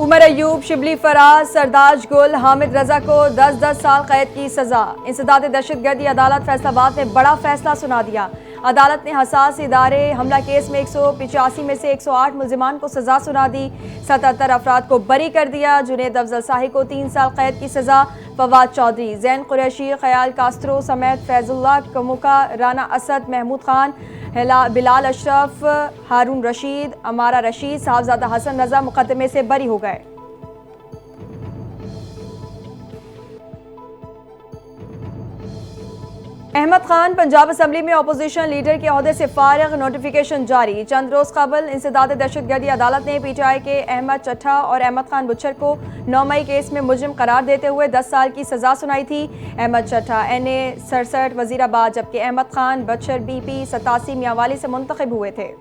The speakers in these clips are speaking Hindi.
उमर अयूब, शिबली फराज, सरदाज गुल, हामिद रजा को 10-10 साल कैद की सजा। इंसदाद दहशतगर्दी अदालत फैसलाबाद ने बड़ा फैसला सुना दिया। अदालत ने हसास इदारे हमला केस में 185 में से 108 मुल्जिमान को सजा सुना दी। 77 अफराद को बरी कर दिया। जुनेद अफजल शाही को 3 साल कैद की सजा। फवाद चौधरी, जैन कुरैशी, खयाल कास्त्रो समेत फैजुल्ला कमुका, राना असद, महमूद खान, बिलाल अशरफ, हारून रशीद, अमारा रशीद, साहबजादा हसन रजा मुकदमे से बरी हो गए। अहमद खान पंजाब असम्बली में अपोजिशन लीडर के ओहदे से फारिग, नोटिफिकेशन जारी। चंद रोज कबल इंसदाद दहशतगर्दी अदालत ने PTI के अहमद चट्ठा और अहमद खान बुच्छर को 9 मई केस में मुजरिम करार देते हुए 10 साल की सजा सुनाई थी। अहमद चट्ठा NA 67 वजीराबाद, जबकि अहमद खान बुच्छर BP 87 मियांवाली से मुंतखब हुए थे।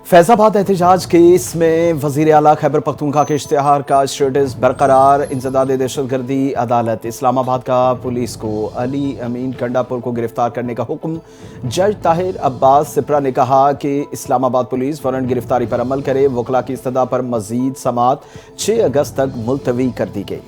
फैजाबाद एहतजाज केस में वजीर आला खैबर पख्तूनख्वा के इश्तिहार का स्टेटस बरकरार। इंसदाद दहशतगर्दी अदालत इस्लामाबाद का पुलिस को अली अमीन कंडापुर को गिरफ्तार करने का हुक्म। जज ताहिर अब्बास सिप्रा ने कहा कि इस्लामाबाद पुलिस वारंट गिरफ्तारी पर अमल करे। वकला की इस्तदा पर मजीद समात 6 अगस्त तक मुलतवी कर दी गई।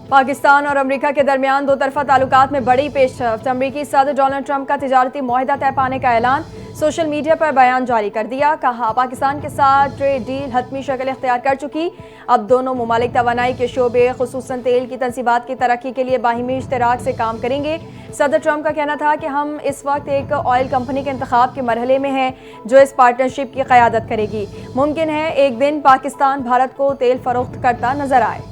पाकिस्तान और अमेरिका के दरमियान दो तरफा ताल्लुकात में बड़ी पेशरफ्त। अमेरिकी सदर डोनाल्ड ट्रंप का तिजारती मुआहिदा तय पाने का ऐलान। सोशल मीडिया पर बयान जारी कर दिया। कहा, पाकिस्तान के साथ ट्रेड डील हतमी शक्ल इख्तियार कर चुकी। अब दोनों मुमालिक तवानाई के शोबे खुसूसन तेल की तनसीबात की तरक्की के लिए बाहिमी इश्तराक से काम करेंगे। सदर ट्रंप का कहना था कि हम इस वक्त एक ऑयल कंपनी के इंतखाब के मरहले में हैं जो इस पार्टनरशिप की क़यादत करेगी। मुमकिन है एक दिन पाकिस्तान भारत को तेल फरोख्त करता नजर आए।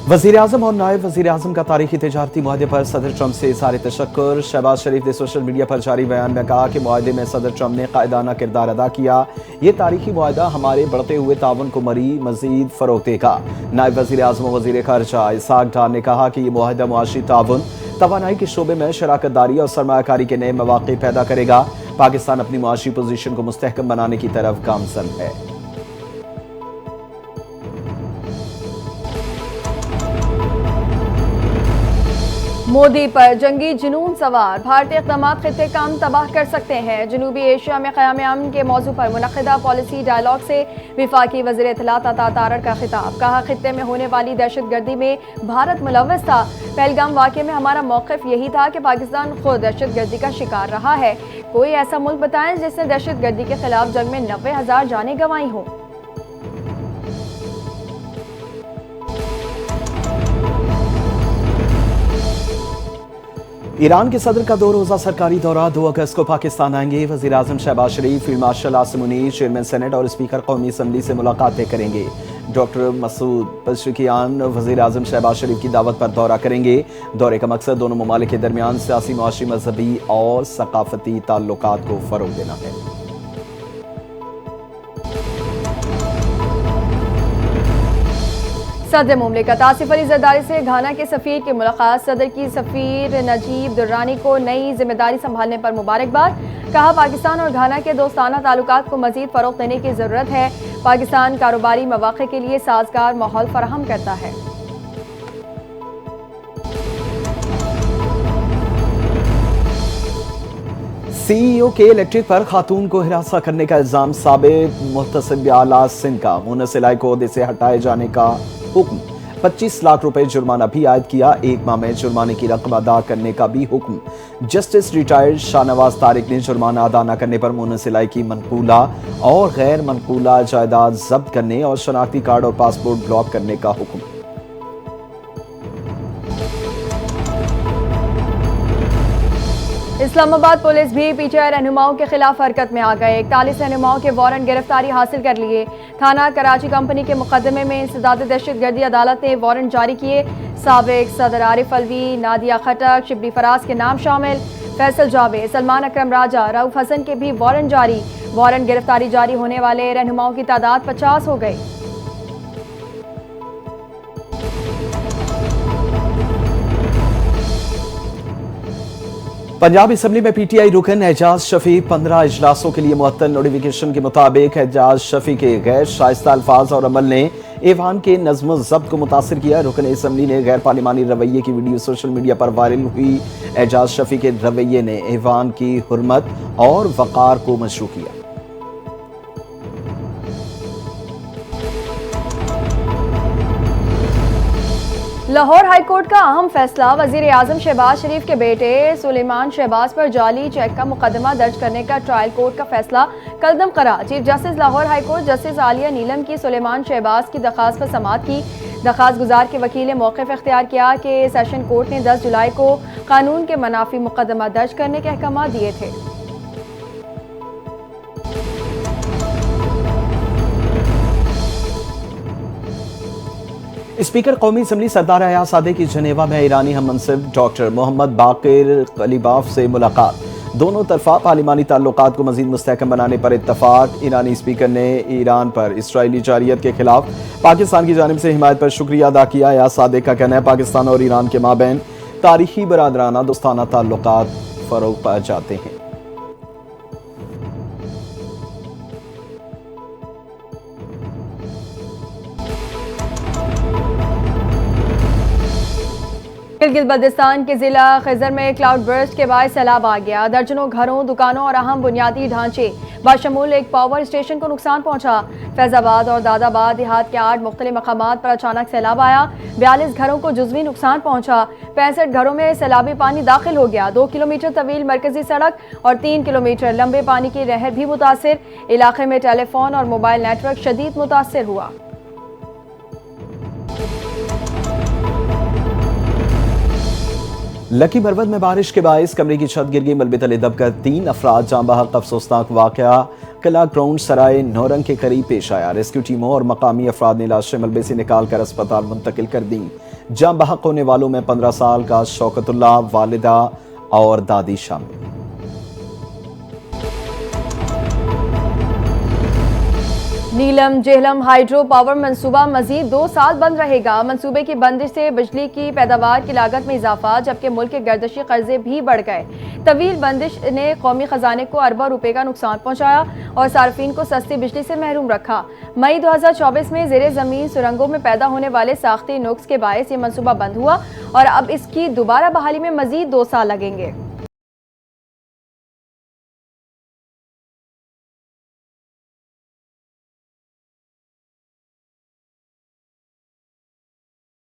वज़ीर आज़म और नायब वज़ीर आज़म का तारीखी तिजारती मुआहदे पर सदर ट्रंप से इज़हार तशक्कुर। शहबाज शरीफ ने सोशल मीडिया पर जारी बयान में कहा कि मुआहदे में सदर ट्रंप ने कायदाना किरदार अदा किया। ये तारीखी मुआहदा हमारे बढ़ते हुए ताउन को मज़ीद फ़रोग़ देगा। नायब वज़ीर आज़म और वज़ीर ख़ारिजा इसाक डार ने कहा कि ये मुआहदा मुआशी ताउन, तवानाई के शोबे में शराकत दारी और सरमायाकारी के नए मौक़े पैदा करेगा। पाकिस्तान अपनी मुआशी पोजीशन को मुस्तहकम बनाने की तरफ गामज़न है। मोदी पर जंगी जुनून सवार, भारतीय इक़दामात खित्ते का अमन तबाह कर सकते हैं। जनूबी एशिया में क़याम अमन के मौजू पर मुनक़िदा पॉलिसी डायलॉग से विफाकी वज़ीर इत्तलात अता तारड़ का खिताब। कहा, खित्ते में होने वाली दहशतगर्दी में भारत मुलव्वस था। पहलगाम वाक़े में हमारा मौक़िफ़ यही था कि पाकिस्तान खुद दहशतगर्दी का शिकार रहा है। कोई ऐसा मुल्क बताएं जिसने दहशतगर्दी के खिलाफ जंग में 90,000 जानें गंवाई हों। ईरान के सदर का 2 रोज़ा सरकारी दौरा 2 अगस्त को पाकिस्तान आएंगे। वज़ीर आज़म Shehbaz Sharif, field marshal Asim Munir, chairman senate और स्पीकर कौमी असम्बली से मुलाकातें करेंगे। डॉक्टर मसूद पज़ेश्कियान वज़ीर आज़म शहबाज शरीफ की दावत पर दौरा करेंगे। दौरे का मकसद दोनों ममालिक के दरमियान सियासी, मुआशी, मजहबी और सकाफती ताल्लुकात को फ़रोग़ देना है। सदर मुमलिकत आसिफ अली जरदारी से घाना के सफ़ीर की मुलाकात। सदर की सफ़ीर नजीब दुर्रानी को नई जिम्मेदारी संभालने पर मुबारकबाद। कहा, पाकिस्तान और घाना के दोस्ताना ताल्लुकात को मज़ीद फ़रोग़ देने की ज़रूरत है। पाकिस्तान कारोबारी मौक़े के लिए साज़गार माहौल फराहम करता है। CEO के इलेक्ट्रिक पर खातून को हिरासा करने का इल्जाम साबित। मुहतसिब आला सिंध का मुनसिलाई को ओहदे से हटाए जाने का हुक्म। 25 लाख रुपए जुर्माना भी आयद किया। 1 माह में जुर्माने की रकम अदा करने का भी हुक्म। जस्टिस रिटायर्ड शाहनवाज तारिक ने जुर्माना अदा न करने पर मुनसिलाई की मनकूला और गैर मनकूला जायदाद जब्त करने और शनाख्ती कार्ड और पासपोर्ट ब्लॉक करने का हुक्म। इस्लामाबाद पुलिस भी PTI रहनुमाओं के खिलाफ हरकत में आ गए। 41 रहनुमाओं के वारंट गिरफ्तारी हासिल कर लिए। थाना कराची कंपनी के मुकदमे में इंसदाद दहशतगर्दी अदालत ने वारंट जारी किए। साबिक सदर आरिफ अलवी, नादिया खटक, शिबली फराज के नाम शामिल। फैसल जावेद, सलमान अकरम राजा, रऊफ हसन के भी वारंट जारी। वारंट गिरफ्तारी जारी होने वाले रहनुमाओं की तादाद 50 हो गई। पंजाब असम्बली में पीटीआई रुकन एजाज शफी 15 इजलासों के लिए मुअत्तल। नोटिफिकेशन के मुताबिक एजाज शफी के गैर शाइस्ता अल्फाज और अमल ने ऐवान के नज़्म ज़ब्त को मुतासिर किया। रुकन असम्बली ने गैर पार्लिमानी रवैये की वीडियो सोशल मीडिया पर वायरल हुई। एजाज शफी के रवैये ने ऐवान की हुर्मत और वक़ार को मशरू किया। लाहौर हाईकोर्ट का अहम फैसला। वजीर आजम शहबाज शरीफ के बेटे सुलेमान शहबाज पर जाली चेक का मुकदमा दर्ज करने का ट्रायल कोर्ट का फैसला कलदम करा। Chief justice Lahore high court justice Aliya Neelam की सुलेमान शहबाज की दरखास्त पर समाअत की। दरखास्त गुजार के वकील ने मौक़िफ़ इख्तियार किया कि सेशन कोर्ट ने 10 जुलाई को कानून के मनाफी मुकदमा दर्ज करने के अहकाम दिए थे। स्पीकर कौमी असम्बली सरदार अयाज सादे की जनेवा में ईरानी हम मनसिब डॉक्टर मोहम्मद बाकिर कलीबाफ से मुलाकात। दोनों तरफा पार्लिमानी ताल्लुकात को मजीद मुस्तहकम बनाने पर इत्तफाक। ईरानी स्पीकर ने ईरान पर इसराइली जारियत के खिलाफ पाकिस्तान की जानिब से हिमायत पर शुक्रिया अदा किया। अयाज सादे का कहना है पाकिस्तान और ईरान के माबैन तारीखी बरादराना दोस्ताना ताल्लुकात फरोग पा जाते हैं। गिलगित बल्तिस्तान के जिला खिजर में क्लाउड बर्स्ट के बाद सैलाब आ गया। दर्जनों घरों, दुकानों और अहम बुनियादी ढांचे बाशमूल एक पावर स्टेशन को नुकसान पहुंचा। फैजाबाद और दादाबाद देहात के 8 मुख्तलिफ मकामात पर अचानक सैलाब आया। 42 घरों को जुज़वी नुकसान पहुंचा। 65 घरों में सैलाबी पानी दाखिल हो गया। 2 किलोमीटर तवील मरकजी सड़क और 3 किलोमीटर लंबे पानी की नहर भी मुतासिर। इलाके में टेलीफोन और मोबाइल नेटवर्क शदीद मुतासिर हुआ। लकी मरवत में बारिश के बायस कमरे की छत गिर गई। मलबे तले दबकर 3 अफराद जाँ बहक। अफसोसनाक वाकया किला ग्राउंड सराय नौरंग के करीब पेश आया। रेस्क्यू टीमों और मकामी अफराद ने लाशें मलबे से निकाल कर अस्पताल मुंतकिल कर दी। जाँ बहक होने वालों में 15 साल का शौकतुल्लाह, वालिदा और दादी शामिल। नीलम जेहलम हाइड्रो पावर मंसूबा मजीद 2 साल बंद रहेगा। मंसूबे की बंदिश से बिजली की पैदावार की लागत में इजाफा, जबकि मुल्क के गर्दशी कर्जे भी बढ़ गए। तवील बंदिश ने कौमी खजाने को अरबों रुपए का नुकसान पहुंचाया और सार्फिन को सस्ती बिजली से महरूम रखा। मई 2024 में ज़ेरे ज़मीन सुरंगों में पैदा होने वाले साख्ती नुक्स के बायस ये मंसूबा बंद हुआ और अब इसकी दोबारा बहाली में मजीद 2 साल लगेंगे।